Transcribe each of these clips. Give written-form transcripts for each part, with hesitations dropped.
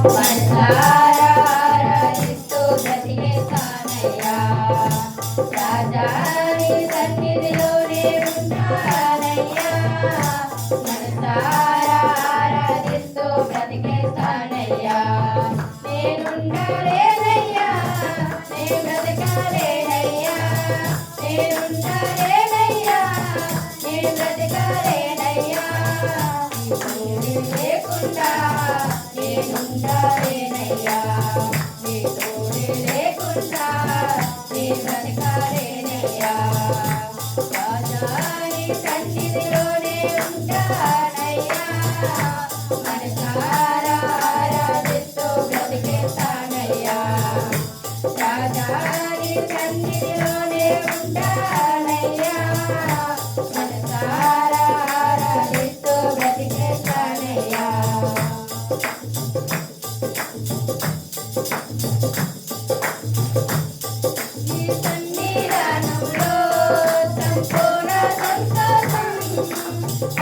మనసారా ఆరాధిస్తూ బ్రతికేస్తానయ్యా. రాజా నీ సన్నిధిలోనే ఉంటానయ్యా. మనసారా ఆరాధిస్తూ బ్రతికేస్తానయ్యా. నేనుండాలేనయ్యా, నే బ్రతకాలేనయ్యా. నేనుండాలేనయ్యా, నే బ్రతకాలేనయ్యా. నీ లేకుండా నేనుండాలేనయ్యా. నీ తోడు లేకుండా నే బ్రతకాలేనయ్యా. రాజా నీ సన్నిధిలోనే ఉంటానయ్యా. మనసారా ఆరాధిస్తూ బ్రతికేస్తానయ్యా. రాజా నీ సన్నిధిలోనే ఉంటానయ్యా. మనసారా ఆరాధిస్తూ బ్రతికేస్తానయ్యా. నీ సన్నిధానంలో సంపూర్ణ సంతోషం.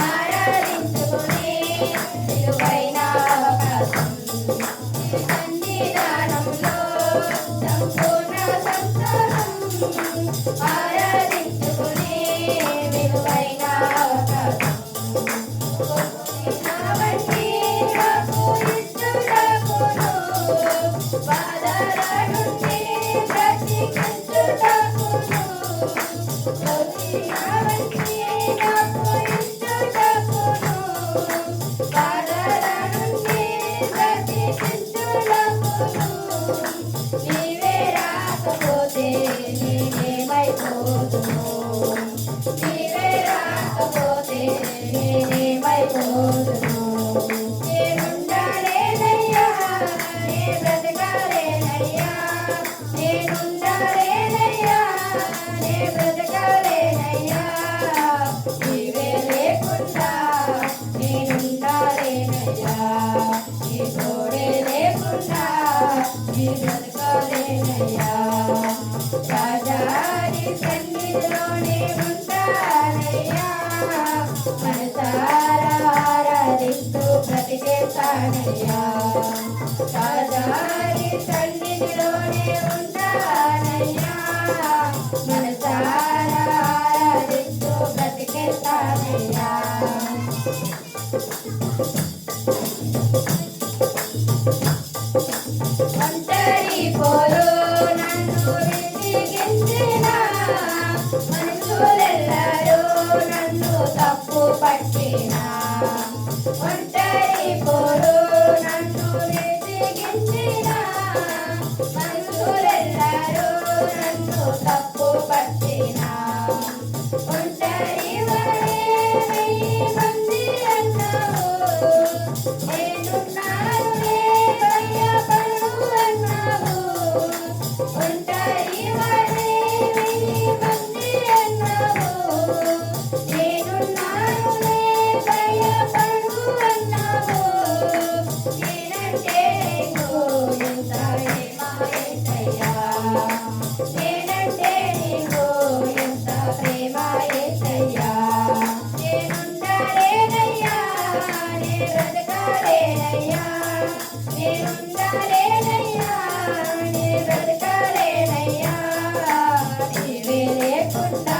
ఆరాధించుకునే విలువైన అవకాశం. నీ సన్నిధానంలో సంపూర్ణ సంతోషం. ఆరాధించుకునే విలువైన అవకాశం. కాబట్టి నాకు ఇష్టడకును బాధల నుండి బ్రతికించుటకును. కాబట్టి నాకు ఇష్టడకును బాధల నుండి బ్రతికించుటకును. నీవే రాకపోతే నేనేమైపోదును. నీవే రాకపోతే నేనేమైపోదును. నేనుండాలేనయ్యా, నే బ్రతకాలేనయ్యా. నేనుండాలేనయ్యా, నే బ్రతకాలేనయ్యా. నీవే లేకుండా నేనుండాలేనయ్యా. నీ తోడే లేకుండా నే బ్రతకాలేనయ్యా. రాజా నీ సన్నిధిలోనే ఉంటానయ్యా. మనసారా ఆరాధిస్తూ బ్రతికేస్తానయ్యా. రాజా నీ సన్నిధిలోనే ఉంటానయ్యా. మనసారా ఆరాధిస్తూ బ్రతికేస్తానయ్యా. ఒంటరి పోరు నన్ను విసిగించిన మనుషులెల్లరూ నన్ను తప్పు పట్టిన. ఒంటరి పోరు నన్ను విసిగించిన మనుషులెల్లరూ నన్ను తప్పు పట్టిన. ఒంటరి వలె వెయ్యి మంది అన్నావు. నేనున్నానులే భయపడు అన్నావు. ఒంటరి వలె వెయ్యి మంది అన్నావు. నేనున్నానులే భయపడు అన్నావు. నేనంటే నీకు ఎంత ప్రేమ యేసయ్యా. నేనంటే నీకు ఎంత ప్రేమ యేసయ్యా. నేనుండాలేనయ్యా, నే బ్రతకాలేనయ్యా. నేనుండాలేనయ్యా, నే బ్రతకాలేనయ్యా. నీవే లేకుండా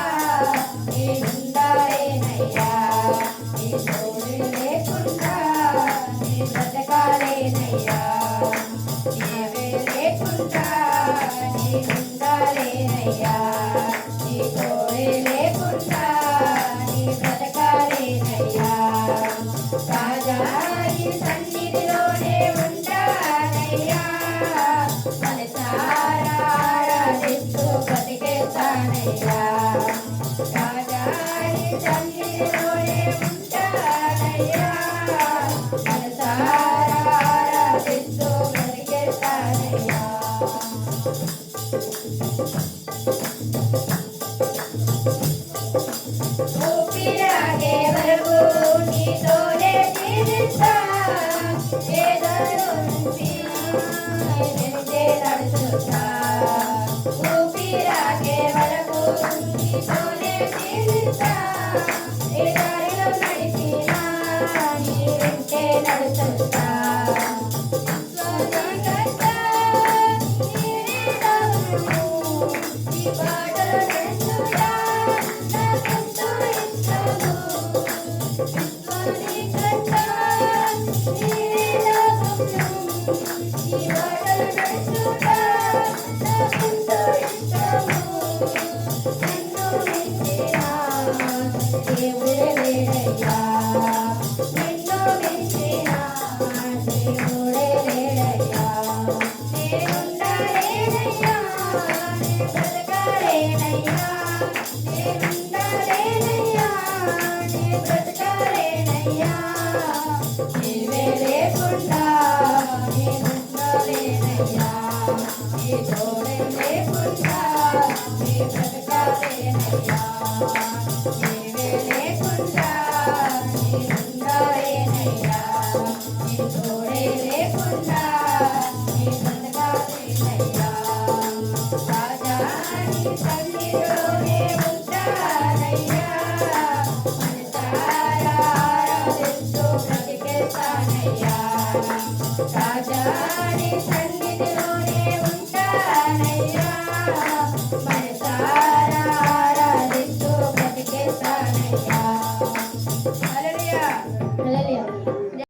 నేనుండాలేనయ్యా. నీ తోడు లేకుండా నే బ్రతకాలేనయ్యా. నీవే లేకుండా నేనుండాలేనయ్యా. నీ తోడు లేకుండా నే బ్రతకాలేనయ్యా. రాజా నీ సన్నిధిలోనే ఉంటానయ్యా. మనసారా ఆరాధిస్తూ బ్రతికేస్తానయ్యా. రాజా నీ సన్నిధిలోనే ఉంటానయ్యా. మనసారా ఆరాధిస్తూ బ్రతికేస్తానయ్యా. ఊపిరాగే వరకు నీతోనే జీవిస్తా. ఏదోను నుంచి నేనే నడుచుతా. ఊపిరాగే వరకు నీతోనే జీవిస్తా. ఏ దారిలో నడిచినా నీ వెంటే నడుచుతా. నీ మాటలు నడుచుట నాకెంతో ఇష్టము. నన్ను మించిన దేవుడే లేడయ్యా, నిన్ను మించిన దేవుడే లేడయ్యా. నేనుండలేనయ్యా, నే బ్రతకలేనయ్యా, నేనుండలేనయ్యా, నే బ్రతకలేనయ్యా. నీవే లేకుండా నేనుండలేనయ్యా, నీ తోడే లేకుండా నే బ్రతకలేనయ్యా. నీవే లేకుండా నేనుండలేనయ్యా, నీ తోడే లేకుండా నే బ్రతకలేనయ్యా. రాజా నీ సన్నిధిలోనే ఉంటానయ్యా, మనసారా ఆరాధిస్తూ బ్రతికేస్తానయ్యా. రాజా